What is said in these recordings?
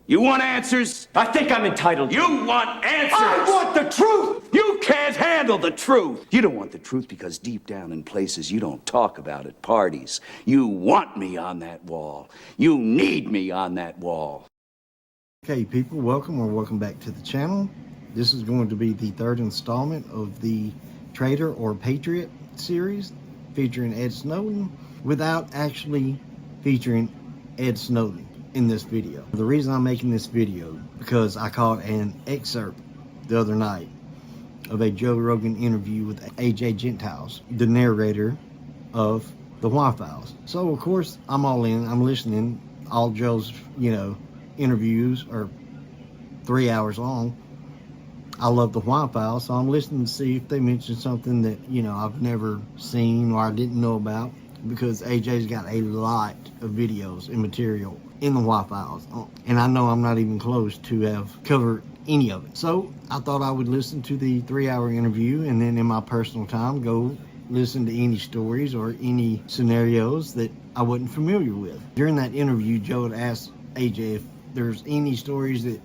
You want answers? I think I'm entitled. You want answers? I want the truth! You can't handle the truth. You don't want the truth because deep down in places you don't talk about at parties, you want me on that wall. You need me on that wall. Okay, people, welcome back to the channel. This is going to be the third installment of the Traitor or Patriot series featuring Ed Snowden without actually featuring Ed Snowden in this video. The reason I'm making this video because I caught an excerpt the other night of a Joe Rogan interview with AJ Gentiles, the narrator of the Why Files. So of course I'm all in. I'm listening. All Joe's, interviews are 3 hours long. I love the Why Files, so I'm listening to see if they mention something that I've never seen or I didn't know about, because AJ's got a lot of videos and material in the Why Files, and I know I'm not even close to have covered any of it. So I thought I would listen to the 3-hour interview, and then in my personal time go listen to any stories or any scenarios that I wasn't familiar with. During that interview, Joe had asked AJ if there's any stories that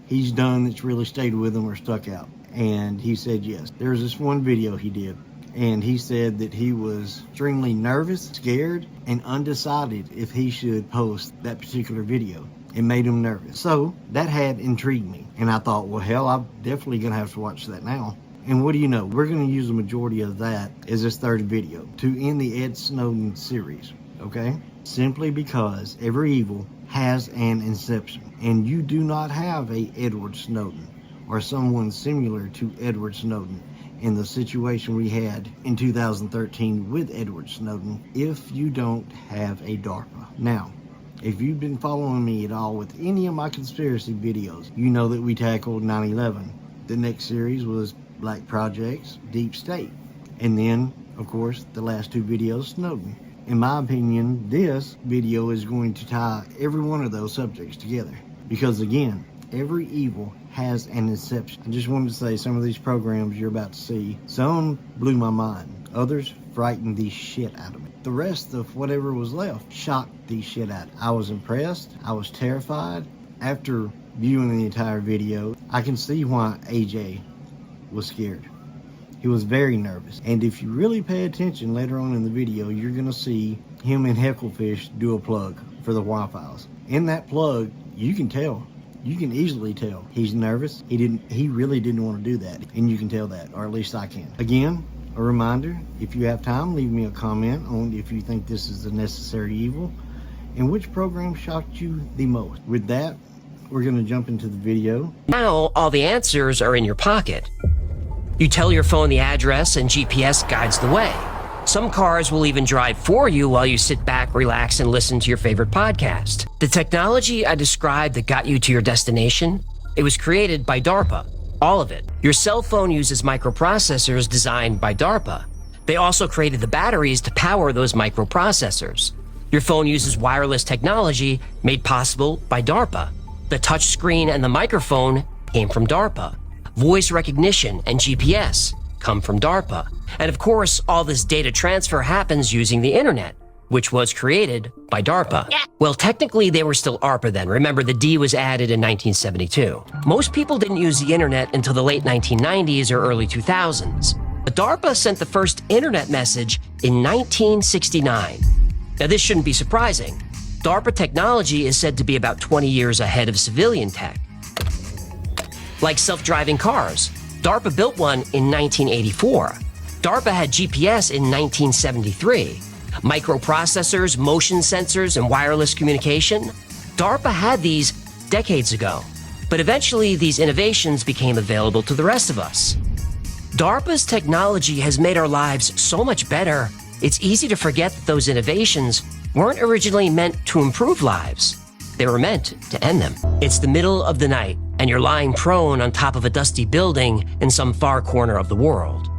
he's done that's really stayed with him or stuck out, and he said yes. There's this one video he did, and he said that he was extremely nervous, scared, and undecided if he should post that particular video. It made him nervous. So that had intrigued me, and I thought, well, hell, I'm definitely gonna have to watch that now. And what do you know, we're gonna use the majority of that as this third video to end the Ed Snowden series, okay? Simply because every evil has an inception, and you do not have a Edward Snowden or someone similar to Edward Snowden in the situation we had in 2013 with Edward Snowden if you don't have a DARPA. Now, if you've been following me at all with any of my conspiracy videos, you know that we tackled 9/11. The next series was Black Projects, Deep State, and then, of course, the last two videos, Snowden. In my opinion, this video is going to tie every one of those subjects together, because again, every evil has an inception. I just wanted to say some of these programs you're about to see, some blew my mind, others frightened the shit out of me. The rest of whatever was left shocked the shit out of me. I was impressed, I was terrified. After viewing the entire video, I can see why AJ was scared. He was very nervous, and if you really pay attention later on in the video, you're gonna see him and Hecklefish do a plug for the Why Files. In that plug, you can tell. You can easily tell he's nervous. He really didn't want to do that, and you can tell that, or at least I can. Again, a reminder, if you have time, leave me a comment on if you think this is a necessary evil and which program shocked you the most. With that, we're going to jump into the video. Now all the answers are in your pocket. You tell your phone the address and GPS guides the way. Some cars will even drive for you while you sit back, relax, and listen to your favorite podcast. The technology I described that got you to your destination, it was created by DARPA. All of it. Your cell phone uses microprocessors designed by DARPA. They also created the batteries to power those microprocessors. Your phone uses wireless technology made possible by DARPA. The touchscreen and the microphone came from DARPA. Voice recognition and GPS come from DARPA. And of course, all this data transfer happens using the internet, which was created by DARPA. Well, technically they were still ARPA then. Remember, the D was added in 1972. Most people didn't use the internet until the late 1990s or early 2000s. But DARPA sent the first internet message in 1969. Now this shouldn't be surprising. DARPA technology is said to be about 20 years ahead of civilian tech. Like self-driving cars. DARPA built one in 1984. DARPA had GPS in 1973. Microprocessors, motion sensors, and wireless communication. DARPA had these decades ago, but eventually these innovations became available to the rest of us. DARPA's technology has made our lives so much better, it's easy to forget that those innovations weren't originally meant to improve lives. They were meant to end them. It's the middle of the night, and you're lying prone on top of a dusty building in some far corner of the world.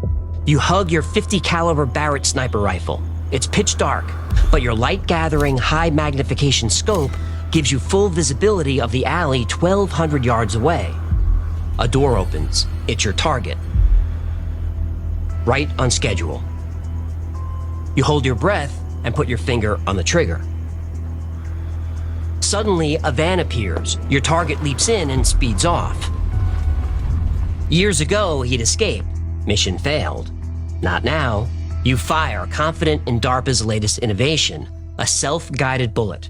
You hug your .50 caliber Barrett sniper rifle. It's pitch dark, but your light-gathering, high-magnification scope gives you full visibility of the alley 1,200 yards away. A door opens. It's your target. Right on schedule. You hold your breath and put your finger on the trigger. Suddenly, a van appears, your target leaps in and speeds off. Years ago, he'd escaped. Mission failed. Not now. You fire, confident in DARPA's latest innovation, a self-guided bullet.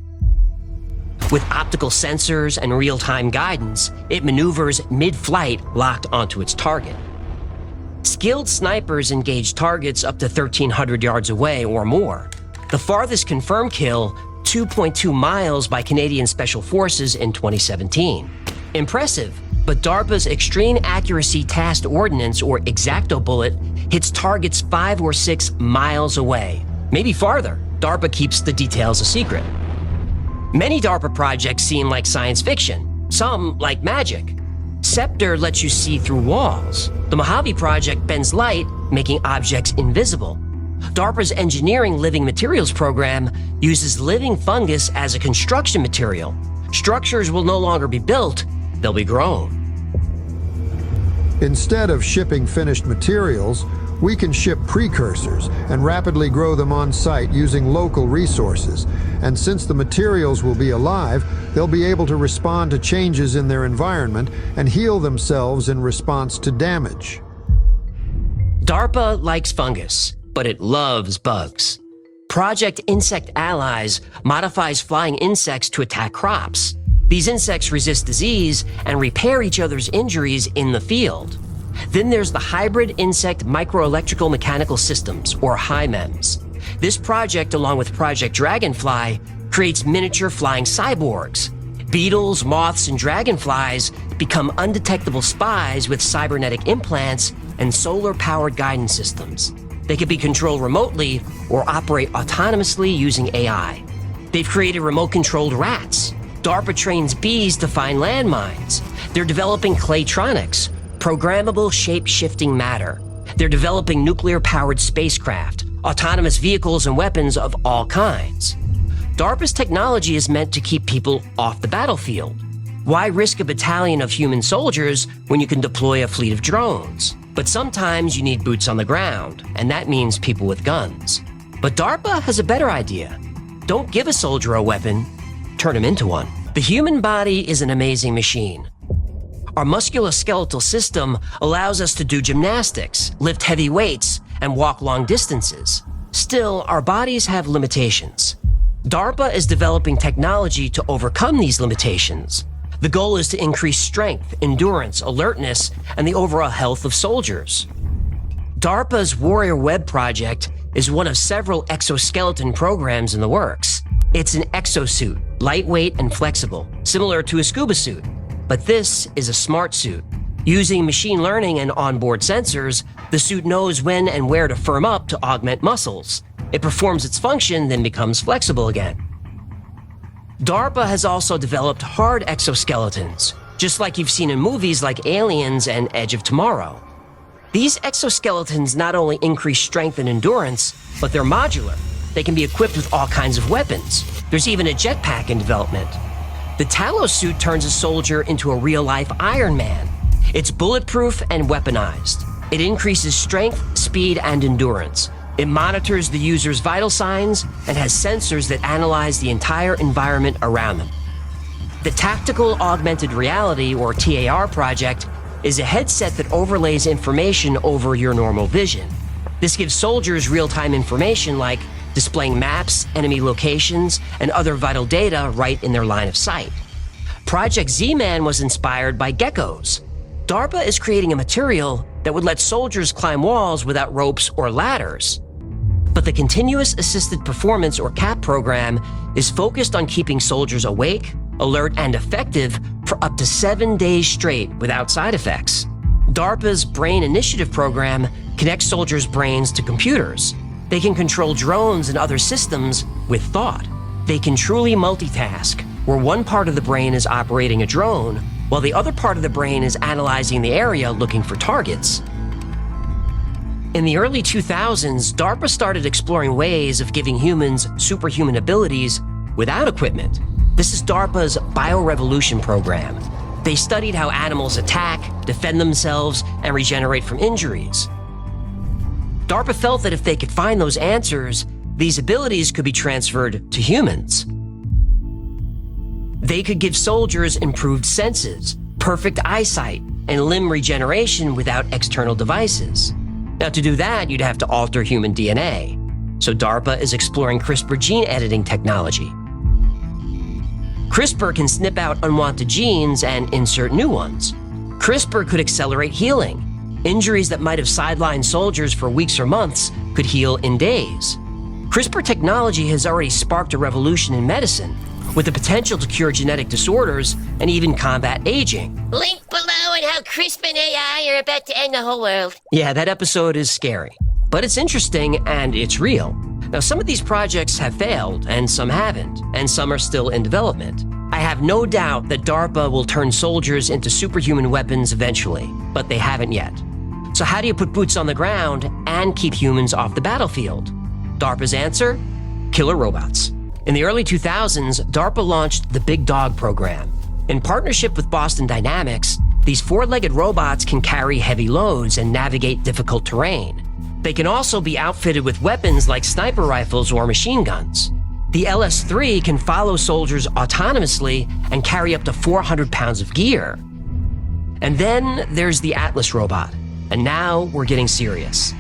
With optical sensors and real-time guidance, it maneuvers mid-flight locked onto its target. Skilled snipers engage targets up to 1,300 yards away or more. The farthest confirmed kill, 2.2 miles by Canadian Special Forces in 2017. Impressive, but DARPA's Extreme Accuracy Tasked Ordnance, or Exacto bullet, hits targets 5 or 6 miles away. Maybe farther. DARPA keeps the details a secret. Many DARPA projects seem like science fiction, some like magic. Scepter lets you see through walls. The Mojave Project bends light, making objects invisible. DARPA's Engineering Living Materials program uses living fungus as a construction material. Structures will no longer be built, they'll be grown. Instead of shipping finished materials, we can ship precursors and rapidly grow them on site using local resources. And since the materials will be alive, they'll be able to respond to changes in their environment and heal themselves in response to damage. DARPA likes fungus, but it loves bugs. Project Insect Allies modifies flying insects to attack crops. These insects resist disease and repair each other's injuries in the field. Then there's the Hybrid Insect Microelectrical Mechanical Systems, or HIMEMS. This project, along with Project Dragonfly, creates miniature flying cyborgs. Beetles, moths, and dragonflies become undetectable spies with cybernetic implants and solar-powered guidance systems. They can be controlled remotely or operate autonomously using AI. They've created remote-controlled rats. DARPA trains bees to find landmines. They're developing claytronics, programmable shape-shifting matter. They're developing nuclear-powered spacecraft, autonomous vehicles, and weapons of all kinds. DARPA's technology is meant to keep people off the battlefield. Why risk a battalion of human soldiers when you can deploy a fleet of drones? But sometimes you need boots on the ground, and that means people with guns. But DARPA has a better idea. Don't give a soldier a weapon, turn him into one. The human body is an amazing machine. Our musculoskeletal system allows us to do gymnastics, lift heavy weights, and walk long distances. Still, our bodies have limitations. DARPA is developing technology to overcome these limitations. The goal is to increase strength, endurance, alertness, and the overall health of soldiers. DARPA's Warrior Web project is one of several exoskeleton programs in the works. It's an exosuit, lightweight and flexible, similar to a scuba suit. But this is a smart suit. Using machine learning and onboard sensors, the suit knows when and where to firm up to augment muscles. It performs its function, then becomes flexible again. DARPA has also developed hard exoskeletons, just like you've seen in movies like Aliens and Edge of Tomorrow. These exoskeletons not only increase strength and endurance, but they're modular. They can be equipped with all kinds of weapons. There's even a jetpack in development. The Talos suit turns a soldier into a real-life Iron Man. It's bulletproof and weaponized. It increases strength, speed, and endurance. It monitors the user's vital signs and has sensors that analyze the entire environment around them. The Tactical Augmented Reality, or TAR project, is a headset that overlays information over your normal vision. This gives soldiers real-time information like displaying maps, enemy locations, and other vital data right in their line of sight. Project Z-Man was inspired by geckos. DARPA is creating a material that would let soldiers climb walls without ropes or ladders. But the Continuous Assisted Performance, or CAP program, is focused on keeping soldiers awake, alert, and effective for up to 7 days straight without side effects. DARPA's Brain Initiative program connects soldiers' brains to computers. They can control drones and other systems with thought. They can truly multitask, where one part of the brain is operating a drone, while the other part of the brain is analyzing the area looking for targets. In the early 2000s, DARPA started exploring ways of giving humans superhuman abilities without equipment. This is DARPA's Biorevolution program. They studied how animals attack, defend themselves, and regenerate from injuries. DARPA felt that if they could find those answers, these abilities could be transferred to humans. They could give soldiers improved senses, perfect eyesight, and limb regeneration without external devices. Now, to do that, you'd have to alter human DNA. So DARPA is exploring CRISPR gene editing technology. CRISPR can snip out unwanted genes and insert new ones. CRISPR could accelerate healing. Injuries that might have sidelined soldiers for weeks or months could heal in days. CRISPR technology has already sparked a revolution in medicine, with the potential to cure genetic disorders and even combat aging. Link below on how CRISPR and AI are about to end the whole world. Yeah, that episode is scary, but it's interesting and it's real. Now, some of these projects have failed and some haven't, and some are still in development. I have no doubt that DARPA will turn soldiers into superhuman weapons eventually, but they haven't yet. So how do you put boots on the ground and keep humans off the battlefield? DARPA's answer? Killer robots. In the early 2000s, DARPA launched the Big Dog program. In partnership with Boston Dynamics, these four-legged robots can carry heavy loads and navigate difficult terrain. They can also be outfitted with weapons like sniper rifles or machine guns. The LS-3 can follow soldiers autonomously and carry up to 400 pounds of gear. And then there's the Atlas robot. And now we're getting serious.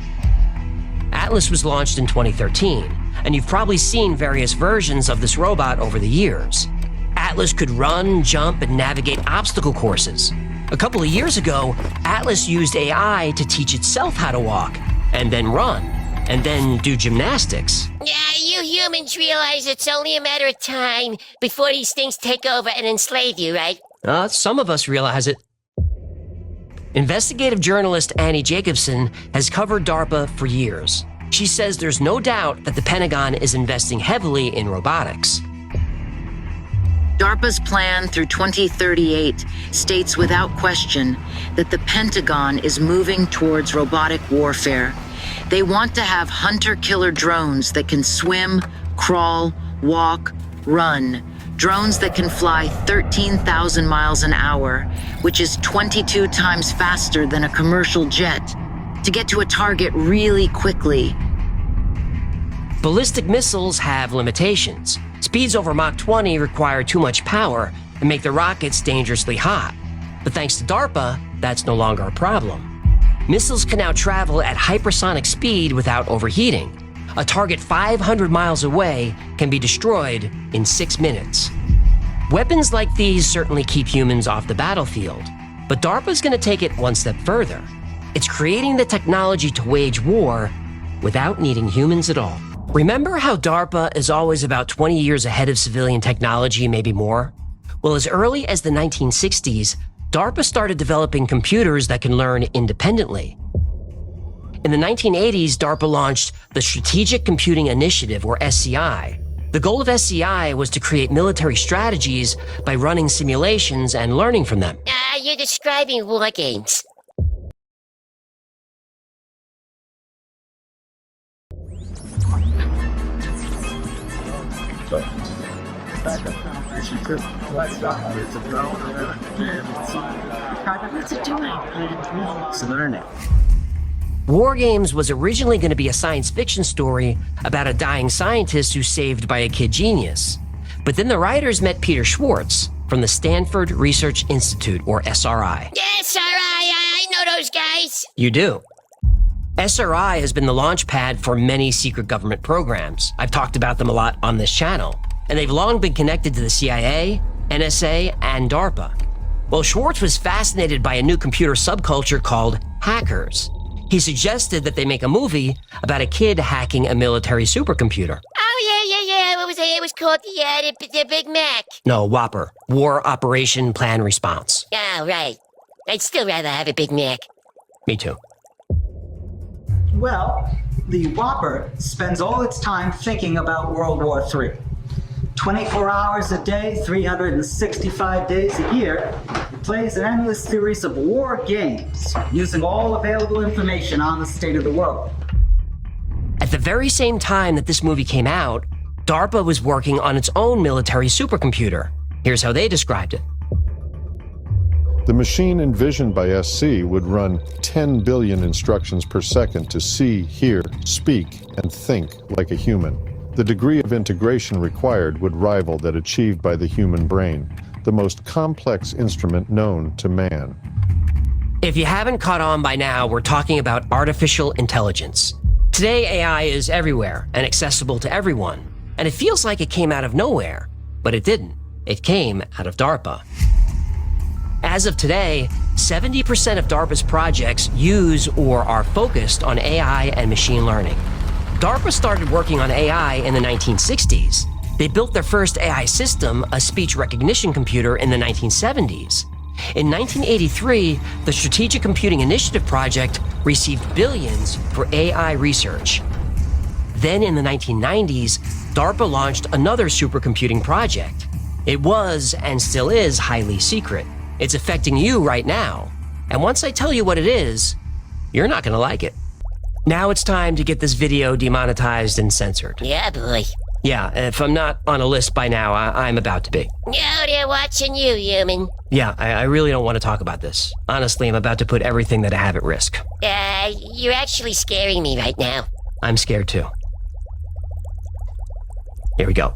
Atlas was launched in 2013, and you've probably seen various versions of this robot over the years. Atlas could run, jump, and navigate obstacle courses. A couple of years ago, Atlas used AI to teach itself how to walk, and then run, and then do gymnastics. Yeah, you humans realize it's only a matter of time before these things take over and enslave you, right? Some of us realize it. Investigative journalist Annie Jacobson has covered DARPA for years. She says there's no doubt that the Pentagon is investing heavily in robotics. DARPA's plan through 2038 states without question that the Pentagon is moving towards robotic warfare. They want to have hunter-killer drones that can swim, crawl, walk, run. Drones that can fly 13,000 miles an hour, which is 22 times faster than a commercial jet, to get to a target really quickly. Ballistic missiles have limitations. Speeds over Mach 20 require too much power and make the rockets dangerously hot. But thanks to DARPA, that's no longer a problem. Missiles can now travel at hypersonic speed without overheating. A target 500 miles away can be destroyed in 6 minutes. Weapons like these certainly keep humans off the battlefield, but DARPA's going to take it one step further. It's creating the technology to wage war without needing humans at all. Remember how DARPA is always about 20 years ahead of civilian technology, maybe more? Well, as early as the 1960s, DARPA started developing computers that can learn independently. In the 1980s, DARPA launched the Strategic Computing Initiative, or SCI. The goal of SCI was to create military strategies by running simulations and learning from them. You're describing war games. What's it doing? It's learning. War Games was originally going to be a science fiction story about a dying scientist who's saved by a kid genius. But then the writers met Peter Schwartz from the Stanford Research Institute, or SRI. Yeah, SRI, I know those guys. You do. SRI has been the launch pad for many secret government programs. I've talked about them a lot on this channel, and they've long been connected to the CIA, NSA, and DARPA. Well, Schwartz was fascinated by a new computer subculture called hackers. He suggested that they make a movie about a kid hacking a military supercomputer. Oh, yeah. What was it? It was called the Big Mac. No, Whopper. War Operation Plan Response. Oh, right. I'd still rather have a Big Mac. Me too. Well, the Whopper spends all its time thinking about World War III. 24 hours a day, 365 days a year, it plays an endless series of war games, using all available information on the state of the world. At the very same time that this movie came out, DARPA was working on its own military supercomputer. Here's how they described it. The machine envisioned by SC would run 10 billion instructions per second to see, hear, speak, and think like a human. The degree of integration required would rival that achieved by the human brain, the most complex instrument known to man. If you haven't caught on by now, we're talking about artificial intelligence. Today, AI is everywhere and accessible to everyone, and it feels like it came out of nowhere, but it didn't. It came out of DARPA. As of today, 70% of DARPA's projects use or are focused on AI and machine learning. DARPA started working on AI in the 1960s. They built their first AI system, a speech recognition computer, in the 1970s. In 1983, the Strategic Computing Initiative project received billions for AI research. Then in the 1990s, DARPA launched another supercomputing project. It was, and still is, highly secret. It's affecting you right now. And once I tell you what it is, you're not gonna like it. Now it's time to get this video demonetized and censored. Yeah, boy. Yeah, if I'm not on a list by now, I'm about to be. No, they're watching you, human. Yeah, I really don't want to talk about this. Honestly, I'm about to put everything that I have at risk. You're actually scaring me right now. I'm scared too. Here we go.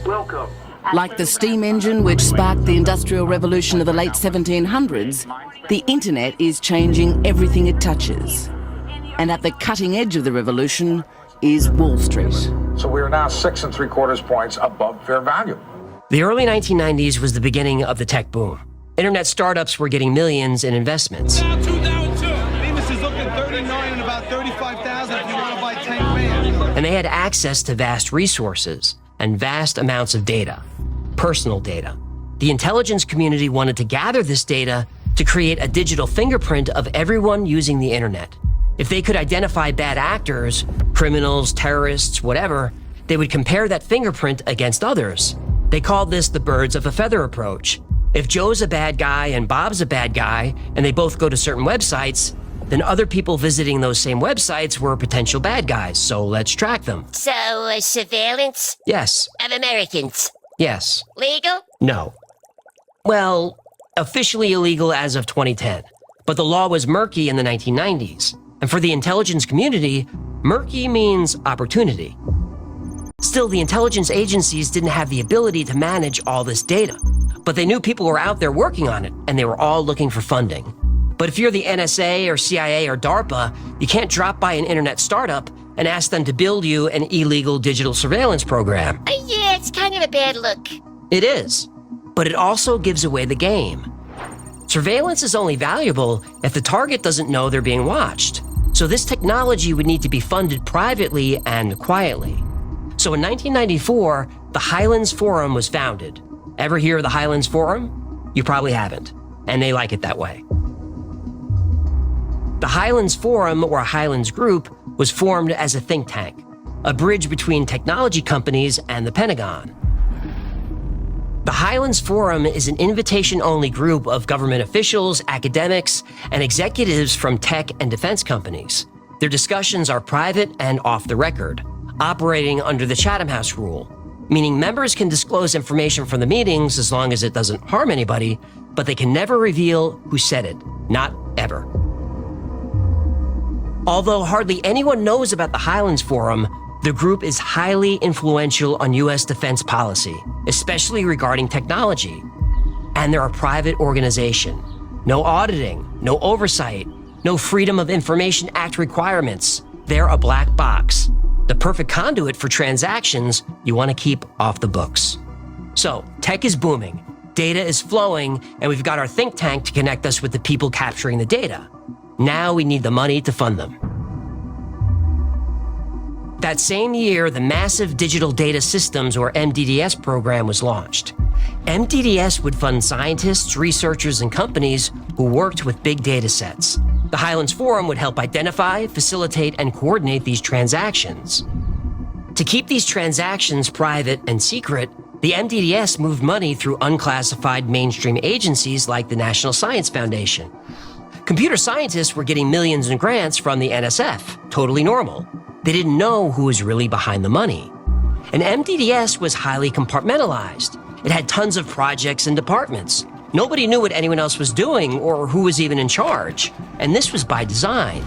Welcome. Like the steam engine which sparked the Industrial Revolution of the late 1700s, the internet is changing everything it touches. And at the cutting edge of the revolution is Wall Street. So we are now 6 3/4 points above fair value. The early 1990s was the beginning of the tech boom. Internet startups were getting millions in investments. Down 2002. Bemis is looking 39 and about 35,000 if you want to buy 10 grand. And they had access to vast resources and vast amounts of data, personal data. The intelligence community wanted to gather this data to create a digital fingerprint of everyone using the internet. If they could identify bad actors, criminals, terrorists, whatever, they would compare that fingerprint against others. They called this the birds of a feather approach. If Joe's a bad guy and Bob's a bad guy, and they both go to certain websites, then other people visiting those same websites were potential bad guys, so let's track them. So, surveillance? Yes. Of Americans? Yes. Legal? No. Well, officially illegal as of 2010, but the law was murky in the 1990s. And for the intelligence community, murky means opportunity. Still, the intelligence agencies didn't have the ability to manage all this data, but they knew people were out there working on it, and they were all looking for funding. But if you're the NSA or CIA or DARPA, you can't drop by an internet startup and ask them to build you an illegal digital surveillance program. Yeah, it's kind of a bad look. It is, but it also gives away the game. Surveillance is only valuable if the target doesn't know they're being watched. So this technology would need to be funded privately and quietly. So in 1994, the Highlands Forum was founded. Ever hear of the Highlands Forum? You probably haven't, and they like it that way. The Highlands Forum, or Highlands Group, was formed as a think tank, a bridge between technology companies and the Pentagon. The Highlands Forum is an invitation-only group of government officials, academics, and executives from tech and defense companies. Their discussions are private and off the record, operating under the Chatham House rule, meaning members can disclose information from the meetings as long as it doesn't harm anybody, but they can never reveal who said it, not ever. Although hardly anyone knows about the Highlands Forum, the group is highly influential on U.S. defense policy, especially regarding technology. And they're a private organization. No auditing, no oversight, no Freedom of Information Act requirements. They're a black box, the perfect conduit for transactions you want to keep off the books. So, tech is booming, data is flowing, and we've got our think tank to connect us with the people capturing the data. Now we need the money to fund them. That same year, the Massive Digital Data Systems, or MDDS program, was launched. MDDS would fund scientists, researchers, and companies who worked with big data sets. The Highlands Forum would help identify, facilitate, and coordinate these transactions. To keep these transactions private and secret, the MDDS moved money through unclassified mainstream agencies like the National Science Foundation. Computer scientists were getting millions in grants from the NSF, totally normal. They didn't know who was really behind the money. And MDDS was highly compartmentalized. It had tons of projects and departments. Nobody knew what anyone else was doing or who was even in charge, and this was by design.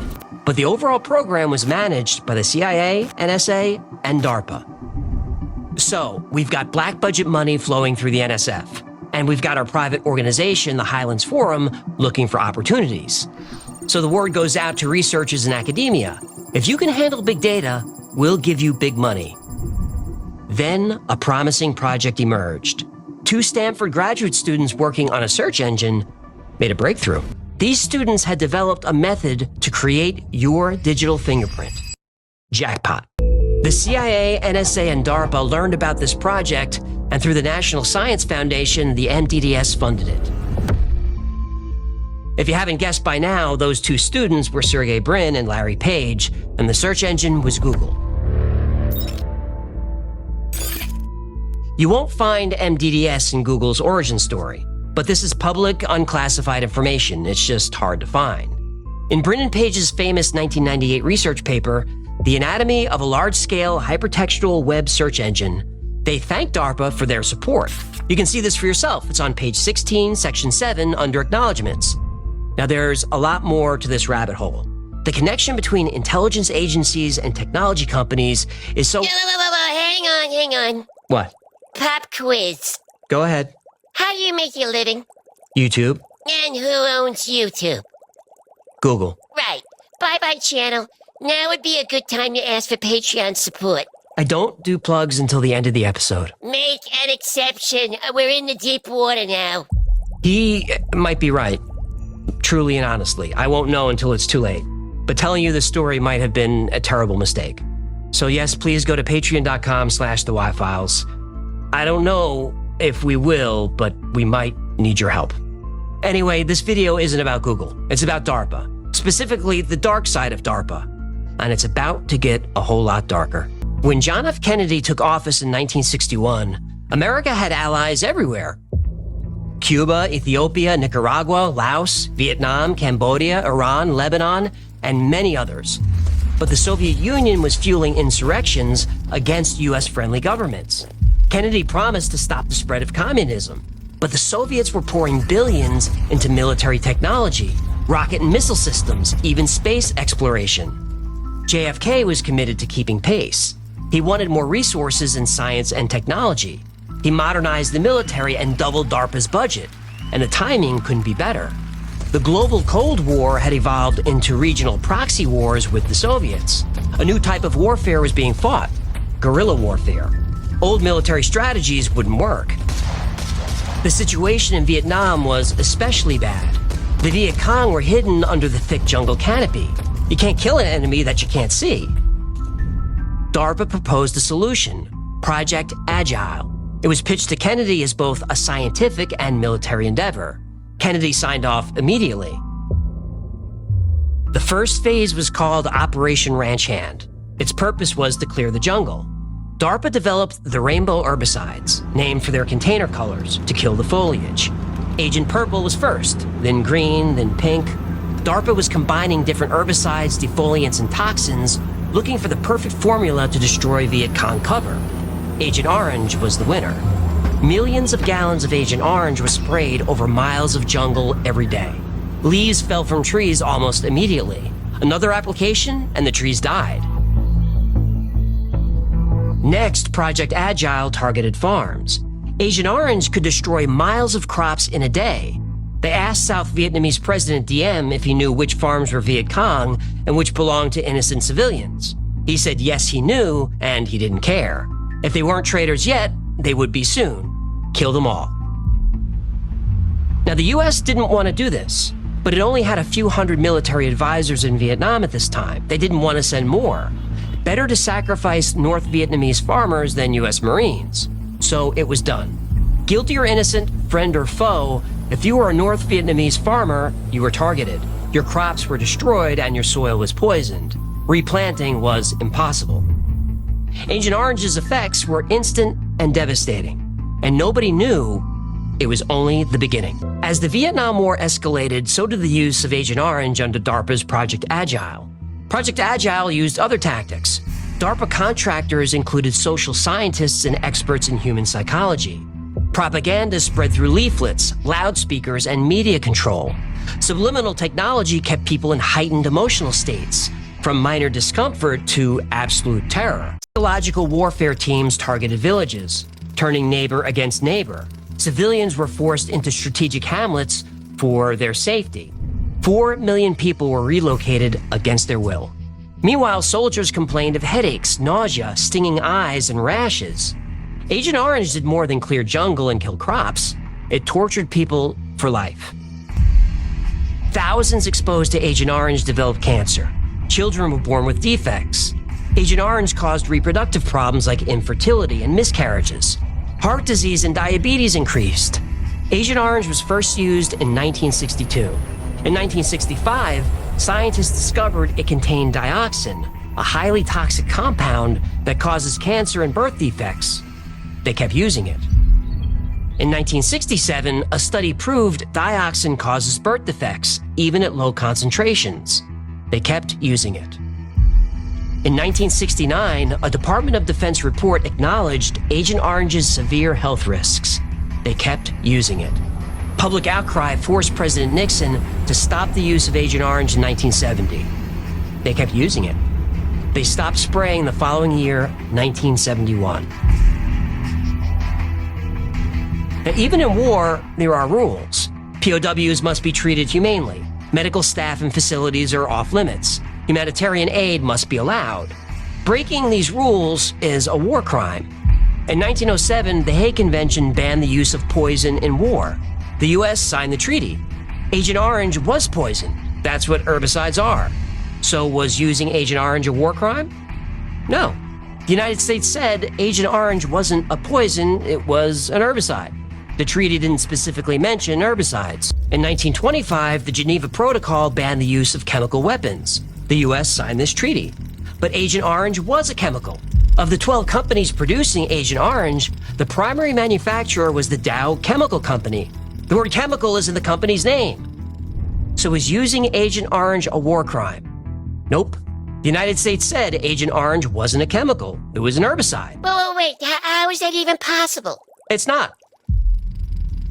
But the overall program was managed by the CIA, NSA, and DARPA. So, we've got black budget money flowing through the NSF, and we've got our private organization, the Highlands Forum, looking for opportunities. So the word goes out to researchers in academia. If you can handle big data, we'll give you big money. Then a promising project emerged. 2 Stanford graduate students working on a search engine made a breakthrough. These students had developed a method to create your digital fingerprint. Jackpot. The CIA, NSA, and DARPA learned about this project, and through the National Science Foundation, the NDDS funded it. If you haven't guessed by now, those 2 students were Sergey Brin and Larry Page, and the search engine was Google. You won't find MDDS in Google's origin story, but this is public, unclassified information. It's just hard to find. In Brin and Page's famous 1998 research paper, The Anatomy of a Large-Scale Hypertextual Web Search Engine, they thanked DARPA for their support. You can see this for yourself. It's on page 16, section 7, under Acknowledgements. Now, there's a lot more to this rabbit hole. The connection between intelligence agencies and technology companies is so— Hang on. What? Pop quiz. Go ahead. How do you make your living? YouTube. And who owns YouTube? Google. Right. Bye-bye, channel. Now would be a good time to ask for Patreon support. I don't do plugs until the end of the episode. Make an exception. We're in the deep water now. He might be right. Truly and honestly. I won't know until it's too late. But telling you the story might have been a terrible mistake. So yes, please go to patreon.com/thewhyfiles. I don't know if we will, but we might need your help. Anyway, this video isn't about Google. It's about DARPA. Specifically, the dark side of DARPA. And it's about to get a whole lot darker. When John F. Kennedy took office in 1961, America had allies everywhere. Cuba, Ethiopia, Nicaragua, Laos, Vietnam, Cambodia, Iran, Lebanon, and many others. But the Soviet Union was fueling insurrections against US-friendly governments. Kennedy promised to stop the spread of communism, but the Soviets were pouring billions into military technology, rocket and missile systems, even space exploration. JFK was committed to keeping pace. He wanted more resources in science and technology. He modernized the military and doubled DARPA's budget, and the timing couldn't be better. The global Cold War had evolved into regional proxy wars with the Soviets. A new type of warfare was being fought, guerrilla warfare. Old military strategies wouldn't work. The situation in Vietnam was especially bad. The Viet Cong were hidden under the thick jungle canopy. You can't kill an enemy that you can't see. DARPA proposed a solution, Project Agile. It was pitched to Kennedy as both a scientific and military endeavor. Kennedy signed off immediately. The first phase was called Operation Ranch Hand. Its purpose was to clear the jungle. DARPA developed the rainbow herbicides, named for their container colors, to kill the foliage. Agent Purple was first, then green, then pink. DARPA was combining different herbicides, defoliants, and toxins, looking for the perfect formula to destroy Viet Cong cover. Agent Orange was the winner. Millions of gallons of Agent Orange were sprayed over miles of jungle every day. Leaves fell from trees almost immediately. Another application, and the trees died. Next, Project Agile targeted farms. Agent Orange could destroy miles of crops in a day. They asked South Vietnamese President Diem if he knew which farms were Viet Cong and which belonged to innocent civilians. He said yes, he knew, and he didn't care. If they weren't traitors yet, they would be soon. Kill them all. Now, the US didn't want to do this, but it only had a few hundred military advisors in Vietnam at this time. They didn't want to send more. Better to sacrifice North Vietnamese farmers than US Marines. So it was done. Guilty or innocent, friend or foe, if you were a North Vietnamese farmer, you were targeted. Your crops were destroyed and your soil was poisoned. Replanting was impossible. Agent Orange's effects were instant and devastating, and nobody knew it was only the beginning. As the Vietnam War escalated, so did the use of Agent Orange under DARPA's Project Agile. Project Agile used other tactics. DARPA contractors included social scientists and experts in human psychology. Propaganda spread through leaflets, loudspeakers, and media control. Subliminal technology kept people in heightened emotional states, from minor discomfort to absolute terror. Psychological warfare teams targeted villages, turning neighbor against neighbor. Civilians were forced into strategic hamlets for their safety. 4 million people were relocated against their will. Meanwhile, soldiers complained of headaches, nausea, stinging eyes, and rashes. Agent Orange did more than clear jungle and kill crops. It tortured people for life. Thousands exposed to Agent Orange developed cancer. Children were born with defects. Agent Orange caused reproductive problems like infertility and miscarriages. Heart disease and diabetes increased. Agent Orange was first used in 1962. In 1965, scientists discovered it contained dioxin, a highly toxic compound that causes cancer and birth defects. They kept using it. In 1967, a study proved dioxin causes birth defects, even at low concentrations. They kept using it. In 1969, a Department of Defense report acknowledged Agent Orange's severe health risks. They kept using it. Public outcry forced President Nixon to stop the use of Agent Orange in 1970. They kept using it. They stopped spraying the following year, 1971. Now, even in war, there are rules. POWs must be treated humanely. Medical staff and facilities are off limits. Humanitarian aid must be allowed. Breaking these rules is a war crime. In 1907, the Hague Convention banned the use of poison in war. The U.S. signed the treaty. Agent Orange was poison. That's what herbicides are. So was using Agent Orange a war crime? No. The United States said Agent Orange wasn't a poison, it was an herbicide. The treaty didn't specifically mention herbicides. In 1925, the Geneva Protocol banned the use of chemical weapons. The U.S. signed this treaty. But Agent Orange was a chemical. Of the 12 companies producing Agent Orange, the primary manufacturer was the Dow Chemical Company. The word chemical is in the company's name. So is using Agent Orange a war crime? Nope. The United States said Agent Orange wasn't a chemical. It was an herbicide. Wait, how is that even possible? It's not.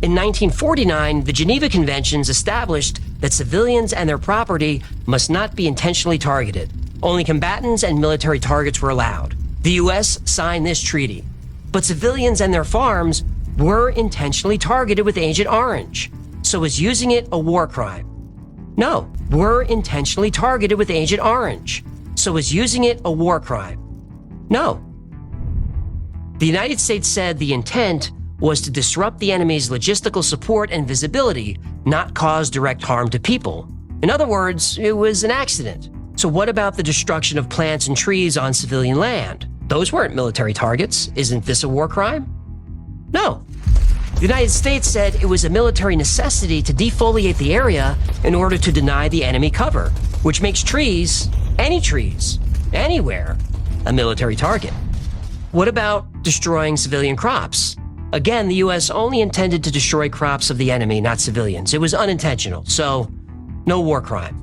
In 1949, the Geneva Conventions established that civilians and their property must not be intentionally targeted. Only combatants and military targets were allowed. The U.S. signed this treaty. But civilians and their farms were intentionally targeted with Agent Orange. So is using it a war crime? No, were intentionally targeted with Agent Orange. So is using it a war crime? No. The United States said the intent was to disrupt the enemy's logistical support and visibility, not cause direct harm to people. In other words, it was an accident. So what about the destruction of plants and trees on civilian land? Those weren't military targets. Isn't this a war crime? No. The United States said it was a military necessity to defoliate the area in order to deny the enemy cover, which makes trees, anywhere, a military target. What about destroying civilian crops? Again, the U.S. only intended to destroy crops of the enemy, not civilians. It was unintentional, so no war crime.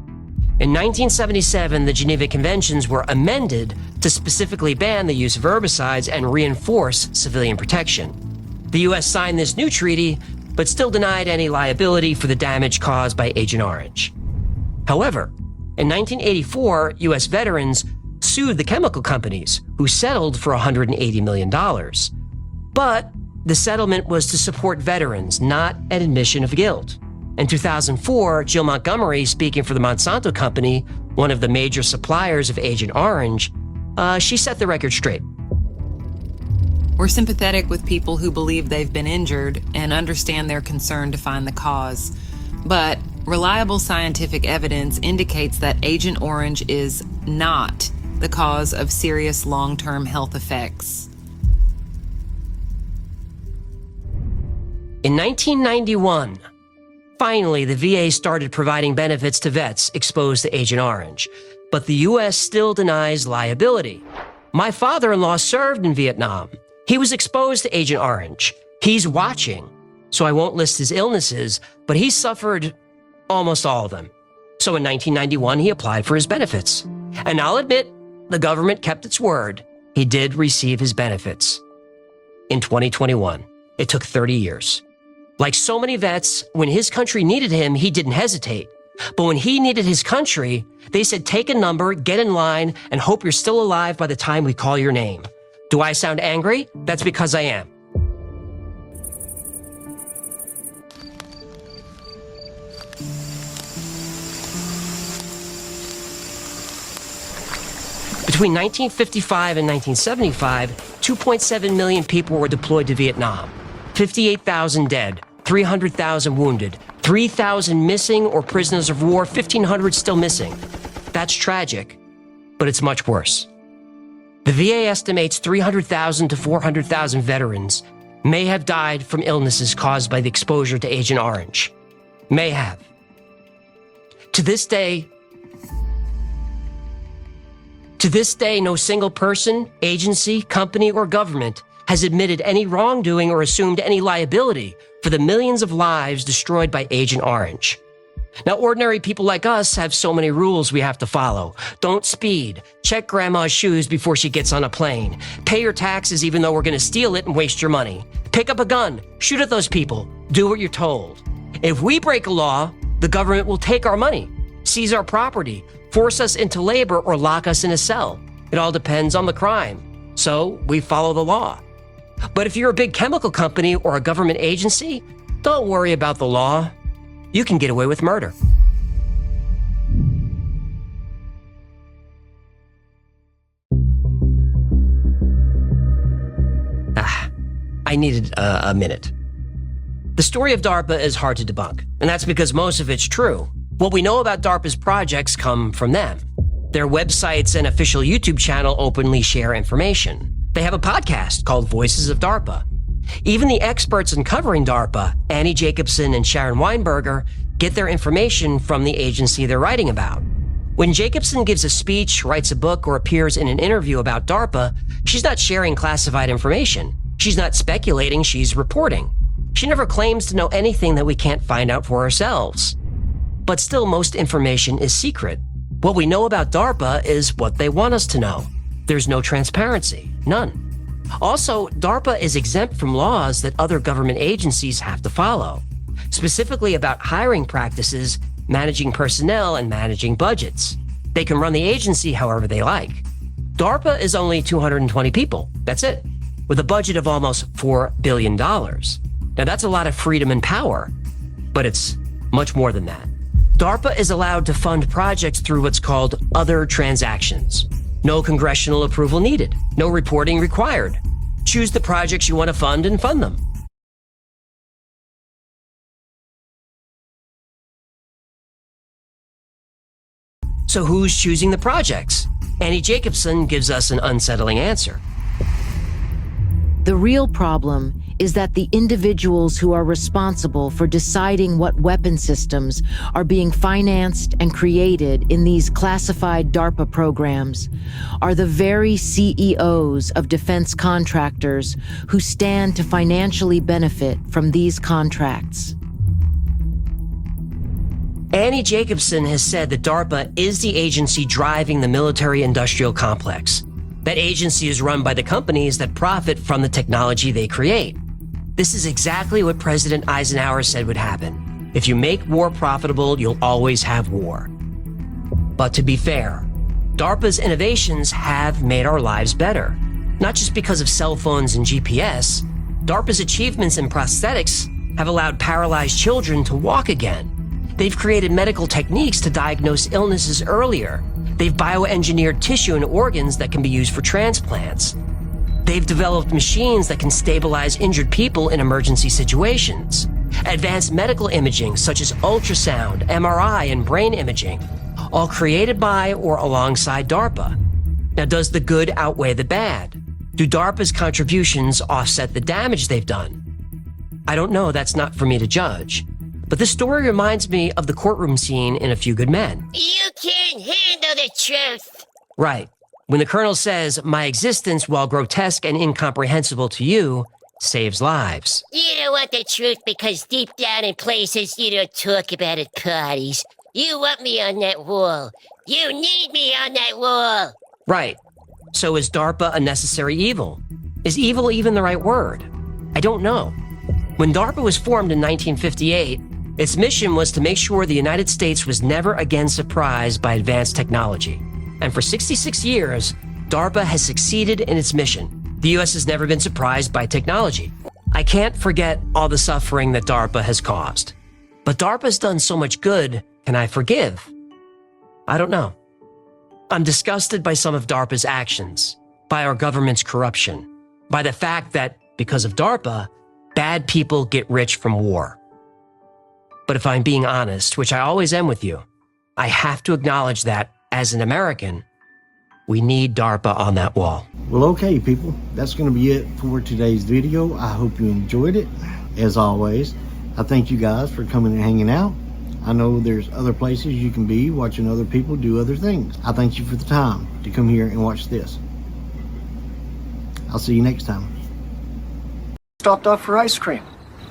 In 1977, the Geneva Conventions were amended to specifically ban the use of herbicides and reinforce civilian protection. The U.S. signed this new treaty, but still denied any liability for the damage caused by Agent Orange. However, in 1984, U.S. veterans sued the chemical companies, who settled for $180 million. But the settlement was to support veterans, not an admission of guilt. In 2004, Jill Montgomery, speaking for the Monsanto Company, one of the major suppliers of Agent Orange, she set the record straight. We're sympathetic with people who believe they've been injured and understand their concern to find the cause. But reliable scientific evidence indicates that Agent Orange is not the cause of serious long-term health effects. In 1991, finally, the VA started providing benefits to vets exposed to Agent Orange, but the U.S. still denies liability. My father-in-law served in Vietnam. He was exposed to Agent Orange. He's watching, so I won't list his illnesses, but he suffered almost all of them. So in 1991, he applied for his benefits. And I'll admit, the government kept its word. He did receive his benefits. In 2021, It took 30 years. Like so many vets, when his country needed him, he didn't hesitate. But when he needed his country, they said, take a number, get in line, and hope you're still alive by the time we call your name. Do I sound angry? That's because I am. Between 1955 and 1975, 2.7 million people were deployed to Vietnam. 58,000 dead, 300,000 wounded, 3,000 missing or prisoners of war, 1,500 still missing. That's tragic, but it's much worse. The VA estimates 300,000 to 400,000 veterans may have died from illnesses caused by the exposure to Agent Orange. May have. To this day, no single person, agency, company, or government has admitted any wrongdoing or assumed any liability for the millions of lives destroyed by Agent Orange. Now, ordinary people like us have so many rules we have to follow. Don't speed. Check grandma's shoes before she gets on a plane. Pay your taxes even though we're going to steal it and waste your money. Pick up a gun. Shoot at those people. Do what you're told. If we break a law, the government will take our money, seize our property, force us into labor, or lock us in a cell. It all depends on the crime. So we follow the law. But if you're a big chemical company or a government agency, don't worry about the law. You can get away with murder. I needed a minute. The story of DARPA is hard to debunk, and that's because most of it's true. What we know about DARPA's projects come from them. Their websites and official YouTube channel openly share information. They have a podcast called Voices of DARPA. Even the experts in covering DARPA, Annie Jacobson and Sharon Weinberger, get their information from the agency they're writing about. When Jacobson gives a speech, writes a book, or appears in an interview about DARPA, she's not sharing classified information. She's not speculating, she's reporting. She never claims to know anything that we can't find out for ourselves. But still, most information is secret. What we know about DARPA is what they want us to know. There's no transparency, none. Also, DARPA is exempt from laws that other government agencies have to follow, specifically about hiring practices, managing personnel, and managing budgets. They can run the agency however they like. DARPA is only 220 people, that's it, with a budget of almost $4 billion. Now that's a lot of freedom and power, but it's much more than that. DARPA is allowed to fund projects through what's called other transactions. No congressional approval needed. No reporting required. Choose the projects you want to fund and fund them. So who's choosing the projects? Annie Jacobson gives us an unsettling answer. The real problem is that the individuals who are responsible for deciding what weapon systems are being financed and created in these classified DARPA programs are the very CEOs of defense contractors who stand to financially benefit from these contracts. Annie Jacobson has said that DARPA is the agency driving the military-industrial complex. That agency is run by the companies that profit from the technology they create. This is exactly what President Eisenhower said would happen. If you make war profitable, you'll always have war. But to be fair, DARPA's innovations have made our lives better. Not just because of cell phones and GPS. DARPA's achievements in prosthetics have allowed paralyzed children to walk again. They've created medical techniques to diagnose illnesses earlier. They've bioengineered tissue and organs that can be used for transplants. They've developed machines that can stabilize injured people in emergency situations. Advanced medical imaging such as ultrasound, MRI, and brain imaging, all created by or alongside DARPA. Now, does the good outweigh the bad? Do DARPA's contributions offset the damage they've done? I don't know, that's not for me to judge. But this story reminds me of the courtroom scene in A Few Good Men. You can't handle the truth. Right. When the colonel says, my existence, while grotesque and incomprehensible to you, saves lives. You don't want the truth because deep down in places you don't talk about at parties. You want me on that wall. You need me on that wall. Right. So is DARPA a necessary evil? Is evil even the right word? I don't know. When DARPA was formed in 1958, its mission was to make sure the United States was never again surprised by advanced technology. And for 66 years, DARPA has succeeded in its mission. The U.S. has never been surprised by technology. I can't forget all the suffering that DARPA has caused. But DARPA's done so much good, can I forgive? I don't know. I'm disgusted by some of DARPA's actions, by our government's corruption, by the fact that, because of DARPA, bad people get rich from war. But if I'm being honest, which I always am with you, I have to acknowledge that, as an American, we need DARPA on that wall. Well, okay, people, that's going to be it for today's video. I hope you enjoyed it. As always, I thank you guys for coming and hanging out. I know there's other places you can be watching other people do other things. I thank you for the time to come here and watch this. I'll see you next time. Stopped off for ice cream.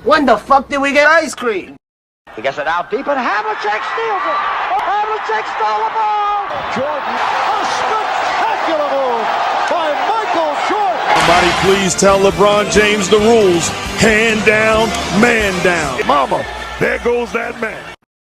When the fuck did we get ice cream? He gets it out deep and Havlicek steals it. Havlicek stole the ball. Jordan, a spectacular move by Michael Jordan. Somebody please tell LeBron James the rules. Hand down, man down. Mama, there goes that man.